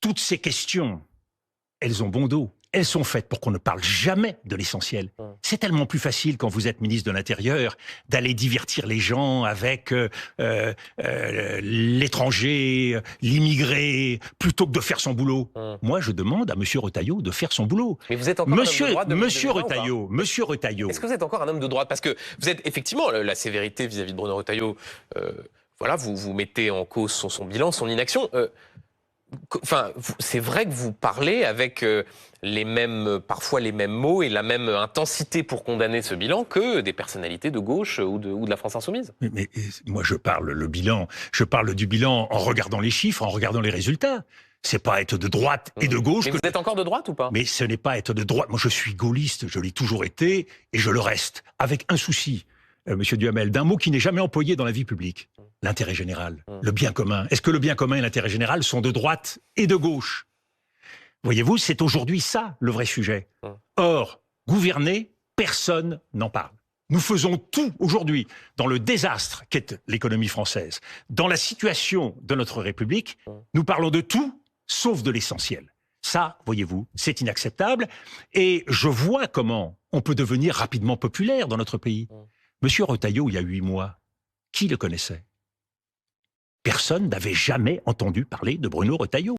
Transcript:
toutes ces questions, elles ont bon dos. Elles sont faites pour qu'on ne parle jamais de l'essentiel. C'est tellement plus facile quand vous êtes ministre de l'Intérieur d'aller divertir les gens avec l'étranger, l'immigré, plutôt que de faire son boulot. Moi, je demande à Monsieur Retailleau de faire son boulot. Mais vous êtes encore un homme de droite Monsieur Retailleau. Est-ce que vous êtes encore un homme de droite? Parce que vous êtes effectivement la sévérité vis-à-vis de Bruno Retailleau. Voilà, vous mettez en cause son bilan, son inaction. Enfin, c'est vrai que vous parlez avec parfois les mêmes mots et la même intensité pour condamner ce bilan que des personnalités de gauche ou de la France Insoumise. Mais moi, je parle du bilan en regardant les chiffres, en regardant les résultats. C'est pas être de droite et de gauche. Mais vous êtes encore de droite ou pas? Mais ce n'est pas être de droite. Moi, je suis gaulliste, je l'ai toujours été et je le reste. Avec un souci, Monsieur Duhamel, d'un mot qui n'est jamais employé dans la vie publique. L'intérêt général, le bien commun. Est-ce que le bien commun et l'intérêt général sont de droite et de gauche? Voyez-vous, c'est aujourd'hui ça, le vrai sujet. Or, gouverner, personne n'en parle. Nous faisons tout aujourd'hui dans le désastre qu'est l'économie française. Dans la situation de notre République, nous parlons de tout, sauf de l'essentiel. Ça, voyez-vous, c'est inacceptable. Et je vois comment on peut devenir rapidement populaire dans notre pays. Monsieur Retailleau, il y a 8 mois, qui le connaissait? Personne n'avait jamais entendu parler de Bruno Retailleau.